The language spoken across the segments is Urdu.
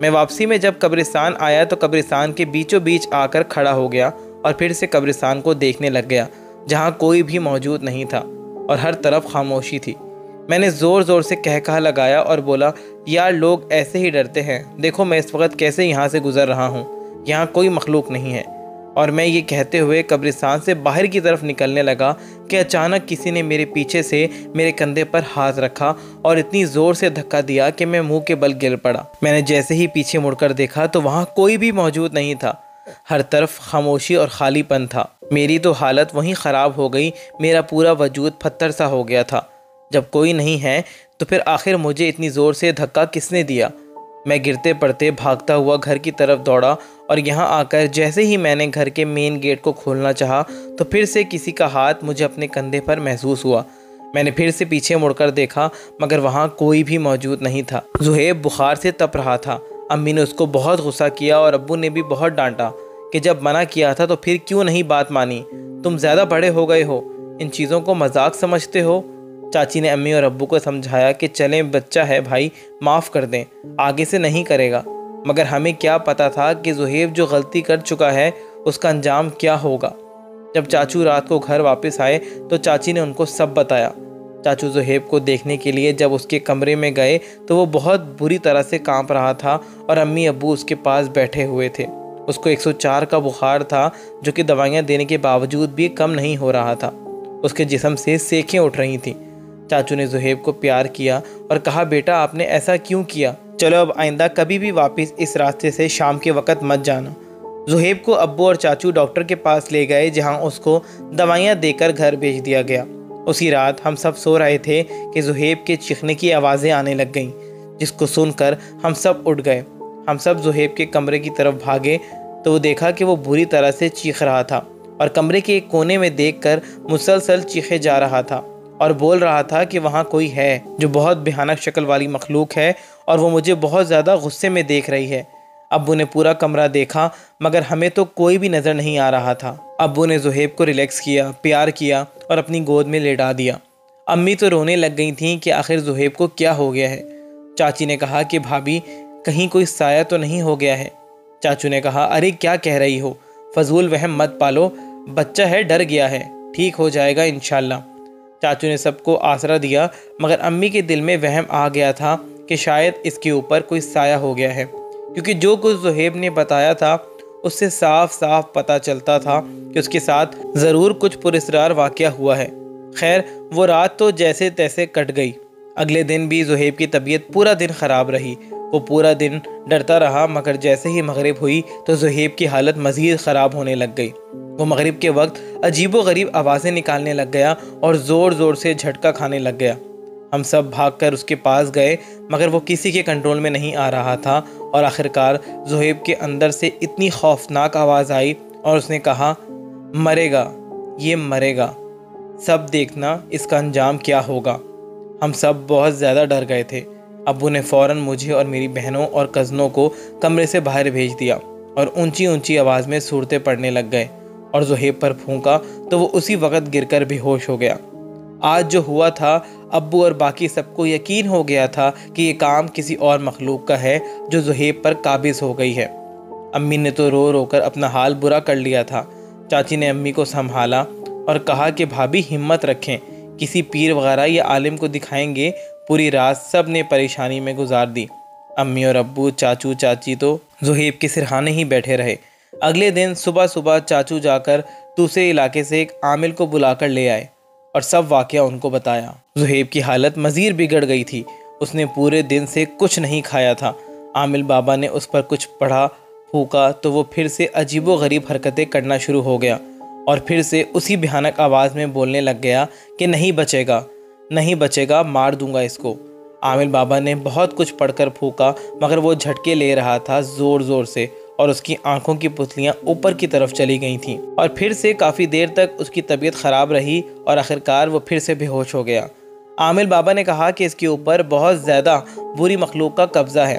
میں واپسی میں جب قبرستان آیا تو قبرستان کے بیچوں بیچ آ کر کھڑا ہو گیا اور پھر سے قبرستان کو دیکھنے لگ گیا جہاں کوئی بھی موجود نہیں تھا اور ہر طرف خاموشی تھی۔ میں نے زور زور سے کہا لگایا اور بولا، یار لوگ ایسے ہی ڈرتے ہیں، دیکھو میں اس وقت کیسے یہاں سے گزر رہا ہوں، یہاں کوئی مخلوق نہیں ہے۔ اور میں یہ کہتے ہوئے قبرستان سے باہر کی طرف نکلنے لگا کہ اچانک کسی نے میرے پیچھے سے میرے کندھے پر ہاتھ رکھا اور اتنی زور سے دھکا دیا کہ میں منہ کے بل گر پڑا۔ میں نے جیسے ہی پیچھے مڑ کر دیکھا تو وہاں کوئی بھی موجود نہیں تھا، ہر طرف خاموشی اور خالی پن تھا۔ میری تو حالت وہیں خراب ہو گئی، میرا پورا وجود پتھر سا ہو گیا تھا۔ جب کوئی نہیں ہے تو پھر آخر مجھے اتنی زور سے دھکا کس نے دیا؟ میں گرتے پڑتے بھاگتا ہوا گھر کی طرف دوڑا اور یہاں آ کر جیسے ہی میں نے گھر کے مین گیٹ کو کھولنا چاہا تو پھر سے کسی کا ہاتھ مجھے اپنے کندھے پر محسوس ہوا۔ میں نے پھر سے پیچھے مڑ کر دیکھا مگر وہاں کوئی بھی موجود نہیں تھا۔ زہیب بخار سے تپ رہا تھا۔ امی نے اس کو بہت غصہ کیا اور ابو نے بھی بہت ڈانٹا کہ جب منع کیا تھا تو پھر کیوں نہیں بات مانی، تم زیادہ بڑے ہو گئے ہو، ان چیزوں کو مذاق سمجھتے ہو۔ چاچی نے امی اور ابو کو سمجھایا کہ چلیں بچہ ہے بھائی، معاف کر دیں، آگے سے نہیں کرے گا۔ مگر ہمیں کیا پتہ تھا کہ زہیب جو غلطی کر چکا ہے اس کا انجام کیا ہوگا۔ جب چاچو رات کو گھر واپس آئے تو چاچی نے ان کو سب بتایا۔ چاچو زہیب کو دیکھنے کے لیے جب اس کے کمرے میں گئے تو وہ بہت بری طرح سے کانپ رہا تھا اور امی ابو اس کے پاس بیٹھے ہوئے تھے۔ اس کو 104 کا بخار تھا جو کہ دوائیاں دینے کے باوجود بھی کم نہیں ہو رہا تھا۔ اس کے جسم سے سینکیں اٹھ رہی تھیں۔ چاچو نے زہیب کو پیار کیا اور کہا، بیٹا آپ نے ایسا کیوں کیا؟ چلو اب آئندہ کبھی بھی واپس اس راستے سے شام کے وقت مت جانا۔ زہیب کو ابو اور چاچو ڈاکٹر کے پاس لے گئے جہاں اس کو دوائیاں دے کر گھر بھیج دیا گیا۔ اسی رات ہم سب سو رہے تھے کہ زہیب کے چیخنے کی آوازیں آنے لگ گئیں، جس کو سن کر ہم سب اٹھ گئے۔ ہم سب زہیب کے کمرے کی طرف بھاگے تو وہ دیکھا کہ وہ بری طرح سے چیخ رہا تھا اور کمرے کے ایک کونے میں دیکھ کر مسلسل چیخے جا رہا تھا اور بول رہا تھا کہ وہاں کوئی ہے جو بہت بھیانک شکل والی مخلوق ہے اور وہ مجھے بہت زیادہ غصے میں دیکھ رہی ہے۔ ابو نے پورا کمرہ دیکھا مگر ہمیں تو کوئی بھی نظر نہیں آ رہا تھا۔ ابو نے زہیب کو ریلیکس کیا، پیار کیا اور اپنی گود میں لیٹا دیا۔ امی تو رونے لگ گئی تھیں کہ آخر زہیب کو کیا ہو گیا ہے۔ چاچی نے کہا کہ بھابھی کہیں کوئی سایہ تو نہیں ہو گیا ہے؟ چاچو نے کہا، ارے کیا کہہ رہی ہو، فضول وہم مت پالو، بچہ ہے ڈر گیا ہے، ٹھیک ہو جائے گا انشاءاللہ۔ چاچو نے سب کو آسرا دیا مگر امی کے دل میں وہم آ گیا تھا کہ شاید اس کے اوپر کوئی سایہ ہو گیا ہے، کیونکہ جو کچھ زہیب نے بتایا تھا اس سے صاف صاف پتہ چلتا تھا کہ اس کے ساتھ ضرور کچھ پراسرار واقعہ ہوا ہے۔ خیر وہ رات تو جیسے تیسے کٹ گئی۔ اگلے دن بھی زہیب کی طبیعت پورا دن خراب رہی۔ وہ پورا دن ڈرتا رہا مگر جیسے ہی مغرب ہوئی تو زہیب کی حالت مزید خراب ہونے لگ گئی۔ وہ مغرب کے وقت عجیب و غریب آوازیں نکالنے لگ گیا اور زور زور سے جھٹکا کھانے لگ گیا۔ ہم سب بھاگ کر اس کے پاس گئے مگر وہ کسی کے کنٹرول میں نہیں آ رہا تھا اور آخرکار زہیب کے اندر سے اتنی خوفناک آواز آئی اور اس نے کہا، مرے گا، یہ مرے گا، سب دیکھنا اس کا انجام کیا ہوگا۔ ہم سب بہت زیادہ ڈر گئے تھے۔ ابو نے فوراً مجھے اور میری بہنوں اور کزنوں کو کمرے سے باہر بھیج دیا اور اونچی اونچی آواز میں صورتیں پڑھنے لگ گئے اور زہیب پر پھونکا تو وہ اسی وقت گر کر بے ہوش ہو گیا۔ آج جو ہوا تھا ابو اور باقی سب کو یقین ہو گیا تھا کہ یہ کام کسی اور مخلوق کا ہے جو زہیب پر قابض ہو گئی ہے۔ امی نے تو رو رو کر اپنا حال برا کر لیا تھا۔ چاچی نے امی کو سنبھالا اور کہا کہ بھابھی ہمت رکھیں، کسی پیر وغیرہ یا عالم کو دکھائیں گے۔ پوری رات سب نے پریشانی میں گزار دی۔ امی اور ابو، چاچو چاچی تو زہیب کے سرہانے ہی بیٹھے رہے۔ اگلے دن صبح صبح چاچو جا کر دوسرے علاقے سے ایک عامل کو بلا کر لے آئے اور سب واقعہ ان کو بتایا۔ زہیب کی حالت مزید بگڑ گئی تھی، اس نے پورے دن سے کچھ نہیں کھایا تھا۔ عامل بابا نے اس پر کچھ پڑھا پھونکا تو وہ پھر سے عجیب و غریب حرکتیں کرنا شروع ہو گیا اور پھر سے اسی بھیانک آواز میں بولنے لگ گیا کہ نہیں بچے گا، نہیں بچے گا، مار دوں گا اس کو۔ عامل بابا نے بہت کچھ پڑھ کر پھونکا مگر وہ جھٹکے لے رہا تھا زور زور سے اور اس کی آنکھوں کی پتلیاں اوپر کی طرف چلی گئی تھیں اور پھر سے کافی دیر تک اس کی طبیعت خراب رہی اور آخرکار وہ پھر سے بے ہوش ہو گیا۔ عامل بابا نے کہا کہ اس کے اوپر بہت زیادہ بری مخلوق کا قبضہ ہے،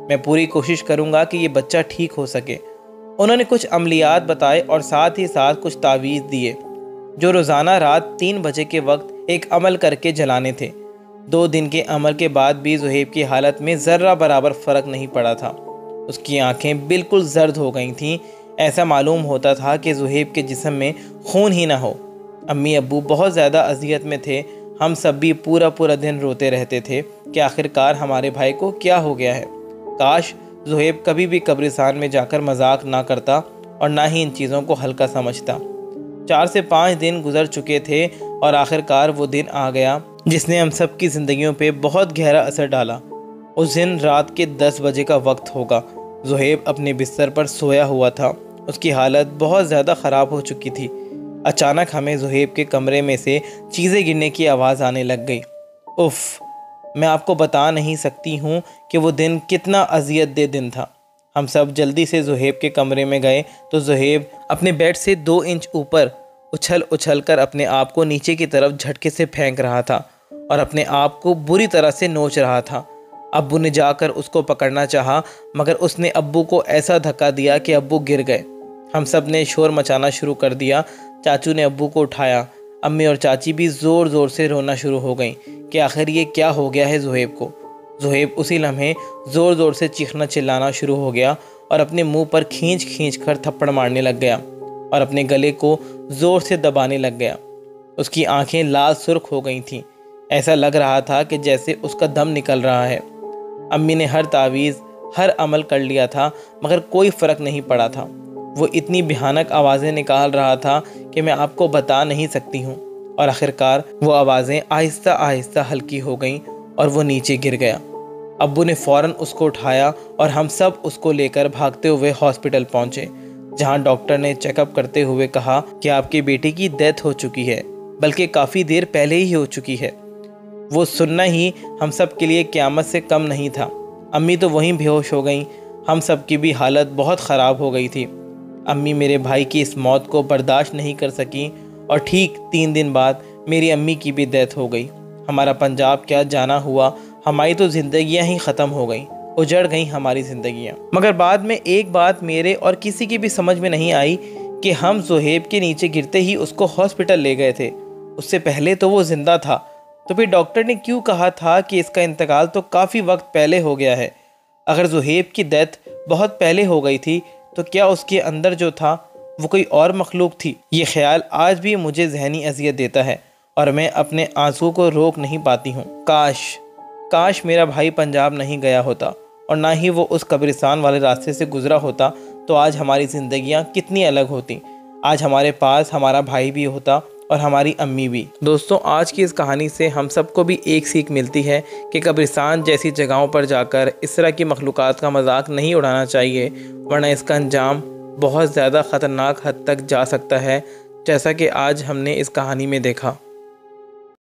میں پوری کوشش کروں گا کہ یہ بچہ ٹھیک ہو سکے۔ انہوں نے کچھ عملیات بتائے اور ساتھ ہی ساتھ کچھ تعویذ دیے جو روزانہ رات 3 بجے کے وقت ایک عمل کر کے جلانے تھے۔ 2 دن کے عمل کے بعد بھی زہیب کی حالت میں ذرہ برابر فرق نہیں پڑا تھا۔ اس کی آنکھیں بالکل زرد ہو گئی تھیں، ایسا معلوم ہوتا تھا کہ زہیب کے جسم میں خون ہی نہ ہو۔ امی ابو بہت زیادہ اذیت میں تھے، ہم سب بھی پورا دن روتے رہتے تھے کہ آخرکار ہمارے بھائی کو کیا ہو گیا ہے۔ کاش زہیب کبھی بھی قبرستان میں جا کر مذاق نہ کرتا اور نہ ہی ان چیزوں کو ہلکا سمجھتا۔ 4 سے 5 دن گزر چکے تھے اور آخرکار وہ دن آ گیا جس نے ہم سب کی زندگیوں پہ بہت گہرا اثر ڈالا۔ اس دن رات کے 10 بجے کا وقت ہوگا۔ زہیب اپنے بستر پر سویا ہوا تھا، اس کی حالت بہت زیادہ خراب ہو چکی تھی۔ اچانک ہمیں زہیب کے کمرے میں سے چیزیں گرنے کی آواز آنے لگ گئی۔ اف، میں آپ کو بتا نہیں سکتی ہوں کہ وہ دن کتنا اذیت دہ دن تھا۔ ہم سب جلدی سے زہیب کے کمرے میں گئے تو زہیب اپنے بیڈ سے 2 انچ اوپر اچھل کر اپنے آپ کو نیچے کی طرف جھٹکے سے پھینک رہا تھا اور اپنے آپ کو بری طرح سے نوچ رہا تھا۔ ابو نے جا کر اس کو پکڑنا چاہا مگر اس نے ابو کو ایسا دھکا دیا کہ ابو گر گئے۔ ہم سب نے شور مچانا شروع کر دیا۔ چاچو نے ابو کو اٹھایا، امی اور چاچی بھی زور سے رونا شروع ہو گئیں کہ آخر یہ کیا ہو گیا ہے زہیب کو۔ زہیب اسی لمحے زور سے چیخنا چلانا شروع ہو گیا اور اپنے منہ پر کھینچ کر تھپڑ مارنے لگ گیا اور اپنے گلے کو زور سے دبانے لگ گیا۔ اس کی آنکھیں لال سرخ ہو گئی تھیں، ایسا لگ رہا تھا کہ جیسے اس کا دم نکل رہا ہے۔ امی نے ہر تعویذ، ہر عمل کر لیا تھا مگر کوئی فرق نہیں پڑا تھا۔ وہ اتنی بھیانک آوازیں نکال رہا تھا کہ میں آپ کو بتا نہیں سکتی ہوں، اور آخرکار وہ آوازیں آہستہ ہلکی ہو گئیں اور وہ نیچے گر گیا۔ ابو نے فوراً اس کو اٹھایا اور ہم سب اس کو لے کر بھاگتے ہوئے ہاسپٹل پہنچے، جہاں ڈاکٹر نے چیک اپ کرتے ہوئے کہا کہ آپ کے بیٹے کی ڈیتھ ہو چکی ہے، بلکہ کافی دیر پہلے ہی ہو چکی ہے۔ وہ سننا ہی ہم سب کے لیے قیامت سے کم نہیں تھا۔ امی تو وہیں بے ہوش ہو گئیں، ہم سب کی بھی حالت بہت خراب ہو گئی تھی۔ امی میرے بھائی کی اس موت کو برداشت نہیں کر سکیں اور ٹھیک 3 دن بعد میری امی کی بھی ڈیتھ ہو گئی۔ ہمارا پنجاب کیا جانا ہوا، ہماری تو زندگیاں ہی ختم ہو گئیں، اجڑ گئیں ہماری زندگیاں۔ مگر بعد میں ایک بات میرے اور کسی کی بھی سمجھ میں نہیں آئی کہ ہم زہیب کے نیچے گرتے ہی اس کو ہاسپٹل لے گئے تھے، اس سے پہلے تو وہ زندہ تھا، تو پھر ڈاکٹر نے کیوں کہا تھا کہ اس کا انتقال تو کافی وقت پہلے ہو گیا ہے؟ اگر زہیب کی ڈیتھ بہت پہلے ہو گئی تھی تو کیا اس کے اندر جو تھا وہ کوئی اور مخلوق تھی؟ یہ خیال آج بھی مجھے ذہنی اذیت دیتا ہے اور میں اپنے آنسو کو روک نہیں پاتی ہوں۔ کاش میرا بھائی پنجاب نہیں گیا ہوتا اور نہ ہی وہ اس قبرستان والے راستے سے گزرا ہوتا، تو آج ہماری زندگیاں کتنی الگ ہوتی۔ آج ہمارے پاس ہمارا بھائی بھی ہوتا اور ہماری امی بھی۔ دوستوں، آج کی اس کہانی سے ہم سب کو بھی ایک سیکھ ملتی ہے کہ قبرستان جیسی جگہوں پر جا کر اس طرح کی مخلوقات کا مذاق نہیں اڑانا چاہیے، ورنہ اس کا انجام بہت زیادہ خطرناک حد تک جا سکتا ہے، جیسا کہ آج ہم نے اس کہانی میں دیکھا۔